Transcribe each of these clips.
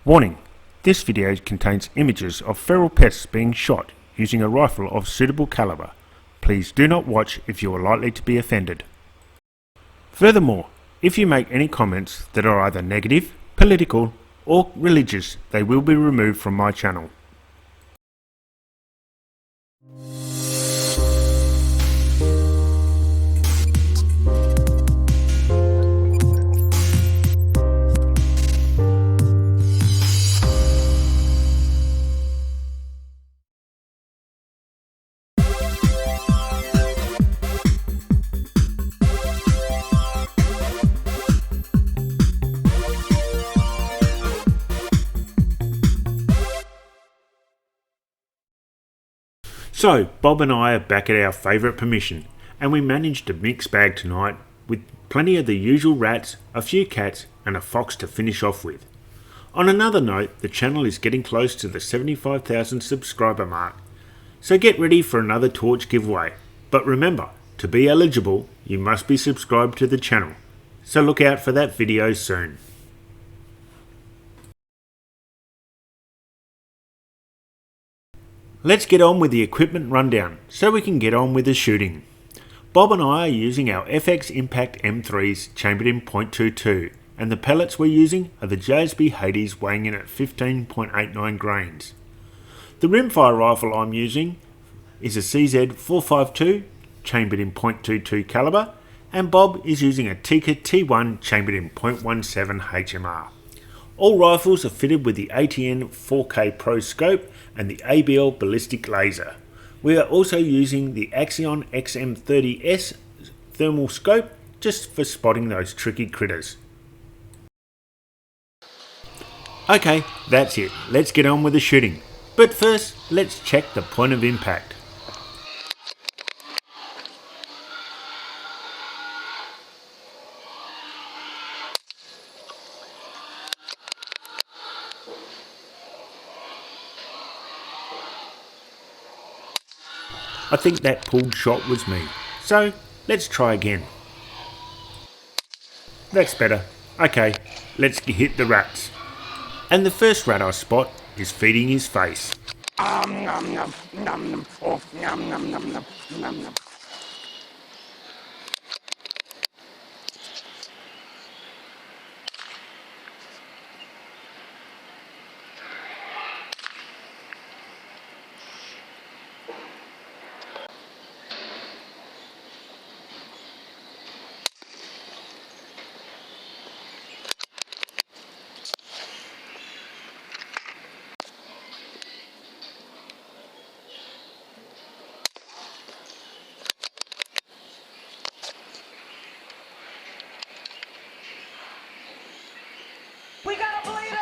Warning: this video contains images of feral pests being shot using a rifle of suitable caliber. Please do not watch if you are likely to be offended. Furthermore, if you make any comments that are either negative, political, or religious, they will be removed from my channel. So, Bob and I are back at our favourite permission, and we managed a mixed bag tonight with plenty of the usual rats, a few cats, and a fox to finish off with. On another note, the channel is getting close to the 75,000 subscriber mark, so get ready for another torch giveaway. But remember, to be eligible, you must be subscribed to the channel, so look out for that video soon. Let's get on with the equipment rundown so we can get on with the shooting. Bob and I are using our FX Impact M3s chambered in .22, and the pellets we're using are the JSB Hades weighing in at 15.89 grains. The rimfire rifle I'm using is a CZ 452 chambered in .22 caliber, and Bob is using a Tikka T1 chambered in .17 HMR. All rifles are fitted with the ATN 4K Pro scope and the ABL ballistic laser. We are also using the Axion XM30S thermal scope just for spotting those tricky critters. Okay, that's it. Let's get on with the shooting. But first, let's check the point of impact. I think that pulled shot was me, so let's try again. That's better. Okay, let's hit the rats. And the first rat I spot is feeding his face. We got a bleeder!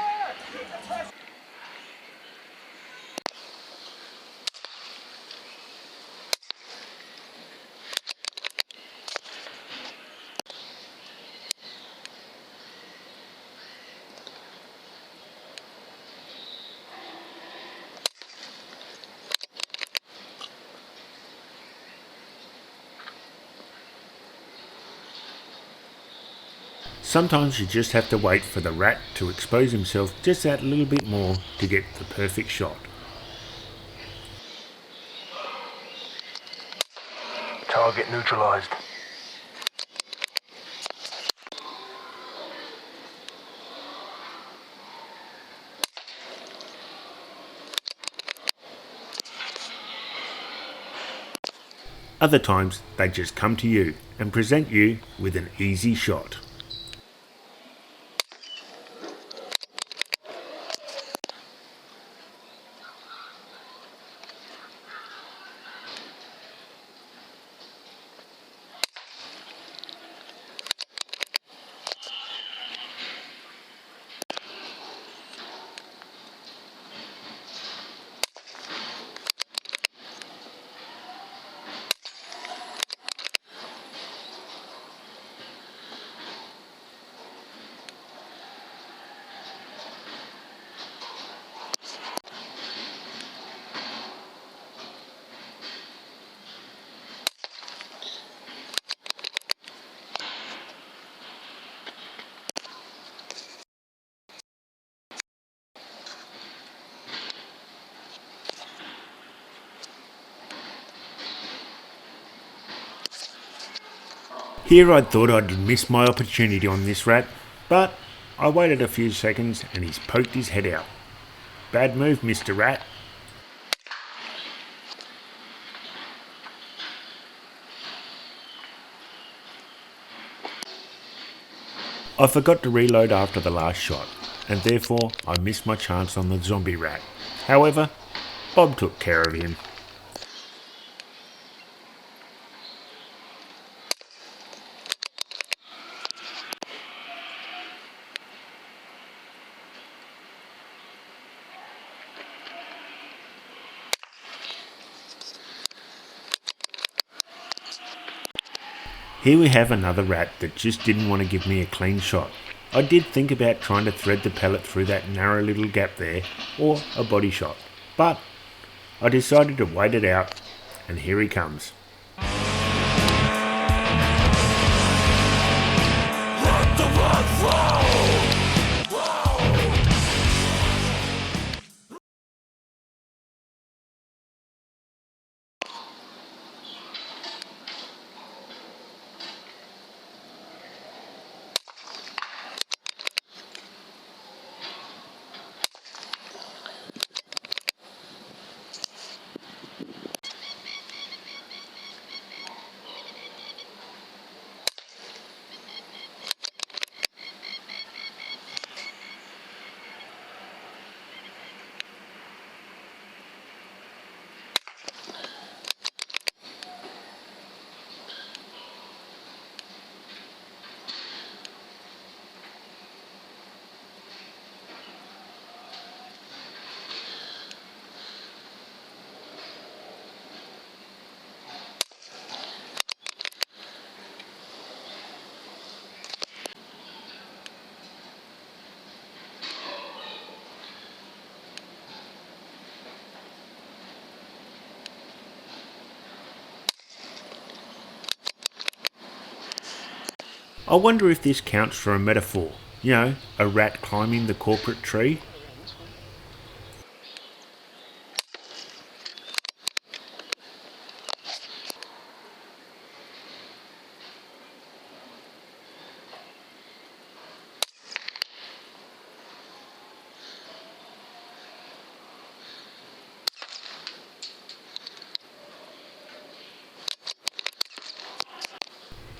Sometimes you just have to wait for the rat to expose himself just that little bit more to get the perfect shot. Target neutralized. Other times they just come to you and present you with an easy shot. Here I thought I'd miss my opportunity on this rat, but I waited a few seconds and he's poked his head out. Bad move, Mr. Rat. I forgot to reload after the last shot, and therefore I missed my chance on the zombie rat. However, Bob took care of him. Here we have another rat that just didn't want to give me a clean shot. I did think about trying to thread the pellet through that narrow little gap there, or a body shot, but I decided to wait it out, and here he comes. I wonder if this counts for a metaphor. You know, a rat climbing the corporate tree.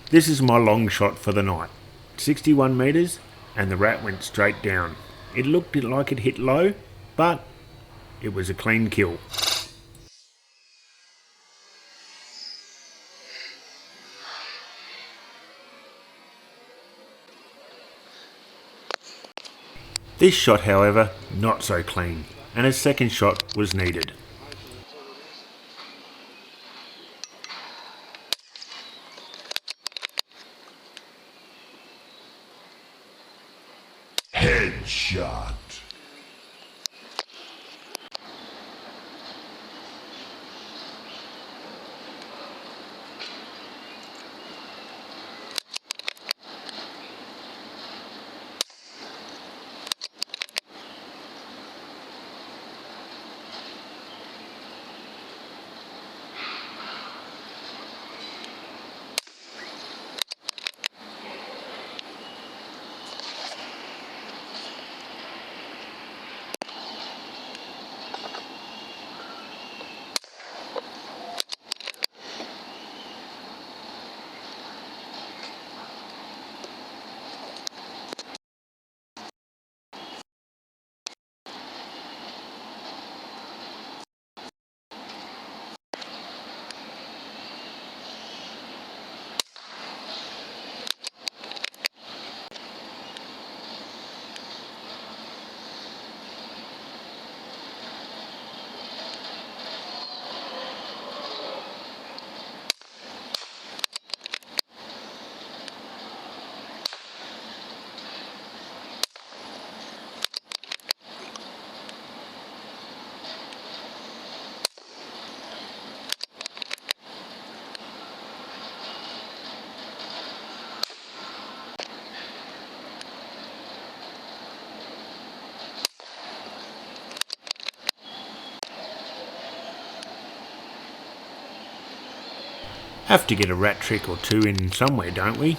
This is my long shot for the night. 61 metres, and the rat went straight down. It looked like it hit low, but it was a clean kill. This shot, however, not so clean, and a second shot was needed. Headshot. Have to get a rat trick or two in somewhere, don't we?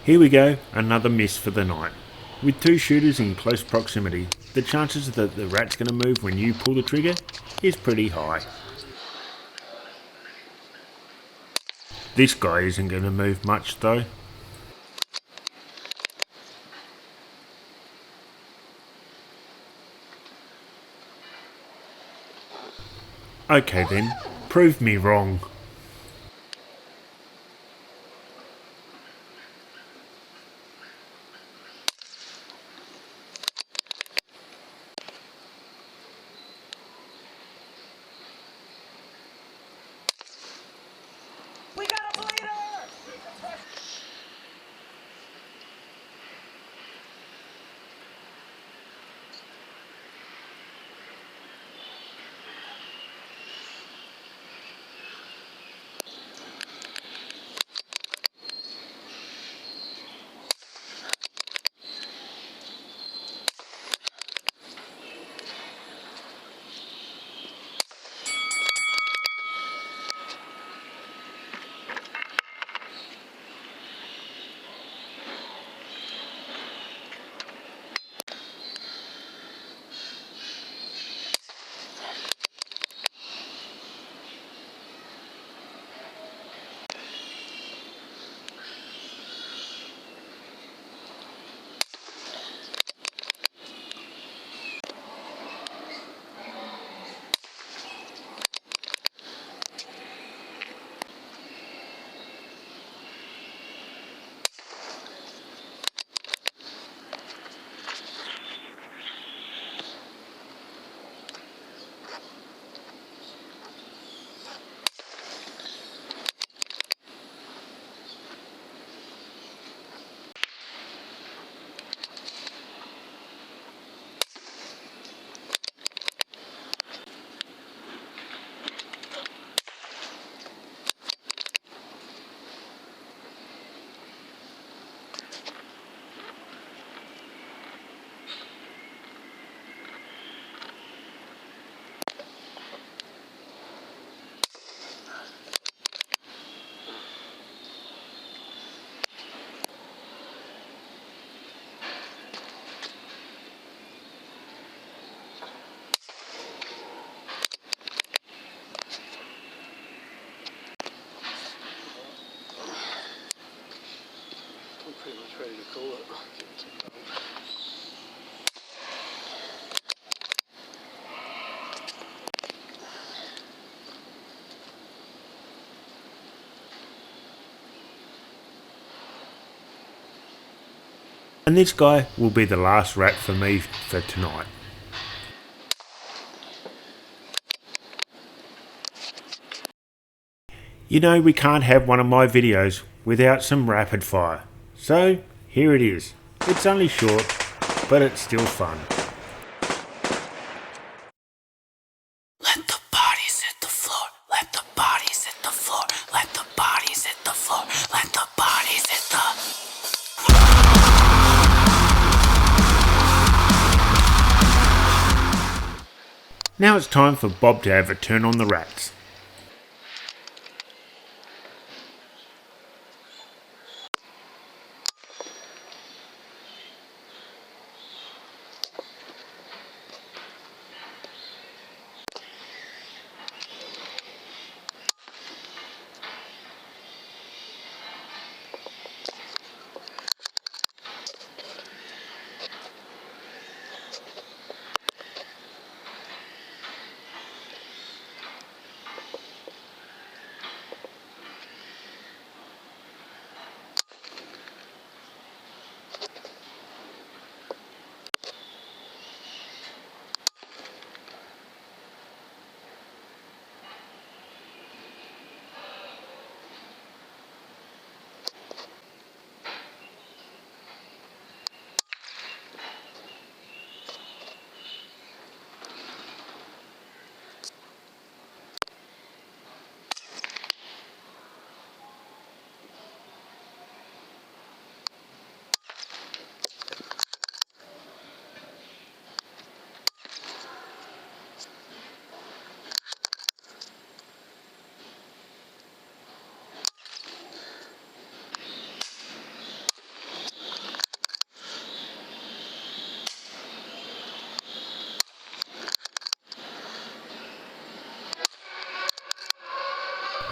Here we go, another miss for the night. With two shooters in close proximity, the chances that the rat's going to move when you pull the trigger is pretty high. This guy isn't going to move much though. Okay then, prove me wrong. We got a bleeder! I'm pretty much ready to call it. And this guy will be the last rat for me for tonight. You know, we can't have one of my videos without some rapid fire. So, here it is. It's only short, but it's still fun. Let the bodies hit the floor. Let the bodies hit the floor. Let the bodies hit the floor. Let the bodies hit the. Now it's time for Bob to have a turn on the rats.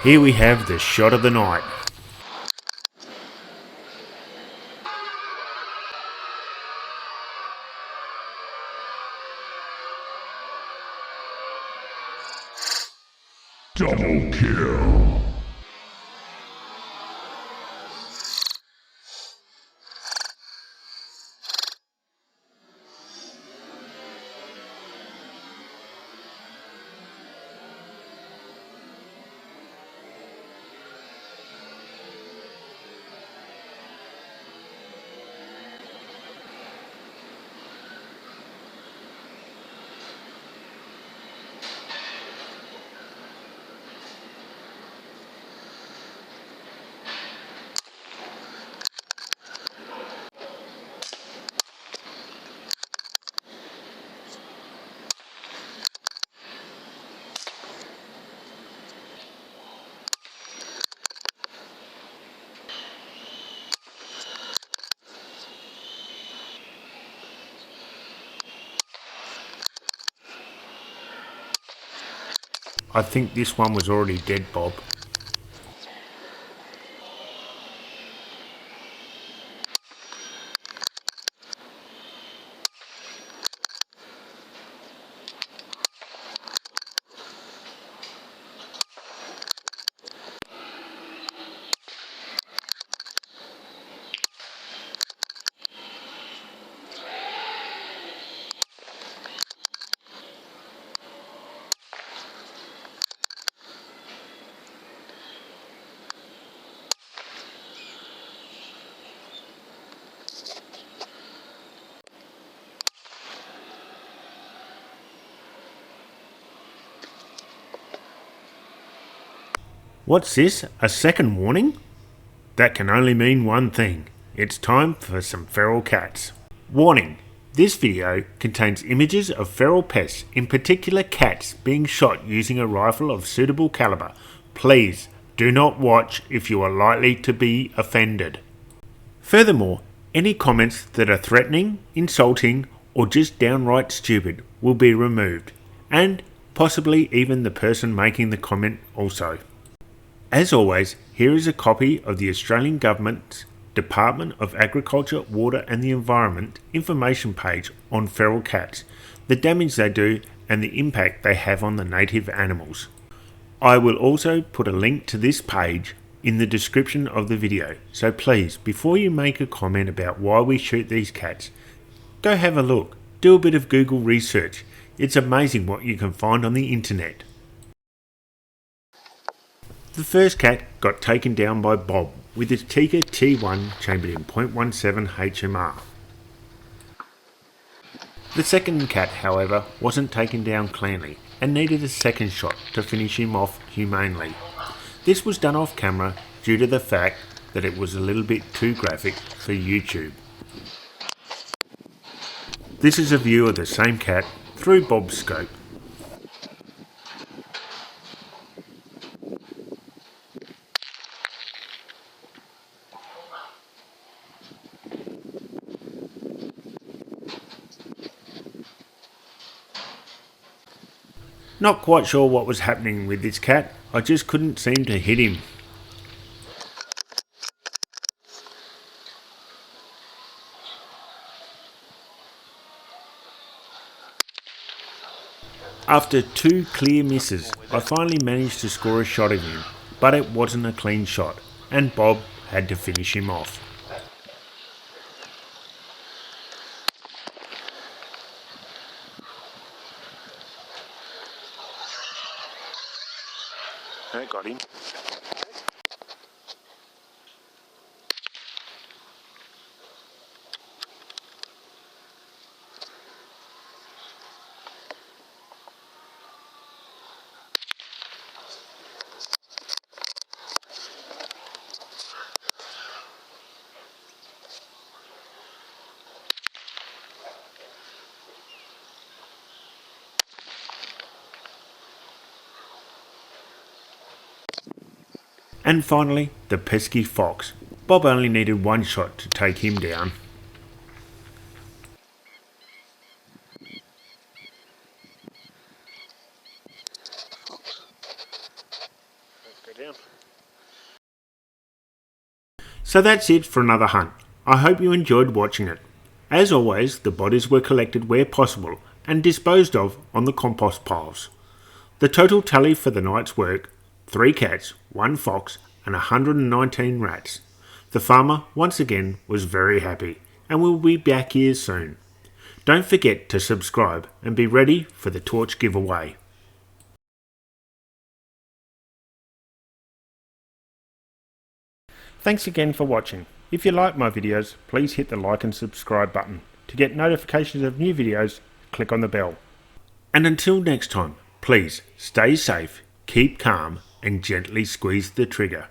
Here we have the shot of the night. Double kill. I think this one was already dead, Bob. What's this? A second warning? That can only mean one thing. It's time for some feral cats. Warning! This video contains images of feral pests, in particular cats, being shot using a rifle of suitable caliber. Please do not watch if you are likely to be offended. Furthermore, any comments that are threatening, insulting, or just downright stupid will be removed, and possibly even the person making the comment also. As always, here is a copy of the Australian Government's Department of Agriculture, Water and the Environment information page on feral cats, the damage they do and the impact they have on the native animals. I will also put a link to this page in the description of the video, so please, before you make a comment about why we shoot these cats, go have a look, do a bit of Google research. It's amazing what you can find on the internet. The first cat got taken down by Bob with its Tikka T1 chambered in .17 HMR. The second cat, however, wasn't taken down cleanly and needed a second shot to finish him off humanely. This was done off camera due to the fact that it was a little bit too graphic for YouTube. This is a view of the same cat through Bob's scope. Not quite sure what was happening with this cat, I just couldn't seem to hit him. After 2 clear misses, I finally managed to score a shot of him, but it wasn't a clean shot, and Bob had to finish him off. I got him. And finally, the pesky fox. Bob only needed one shot to take him down. Let's go down. So that's it for another hunt. I hope you enjoyed watching it. As always, the bodies were collected where possible and disposed of on the compost piles. The total tally for the night's work: 3 cats, 1 fox and 119 rats. The farmer once again was very happy and will be back here soon. Don't forget to subscribe and be ready for the torch giveaway. Thanks again for watching. If you like my videos, please hit the like and subscribe button. To get notifications of new videos, click on the bell. And until next time, please stay safe, keep calm and gently squeeze the trigger.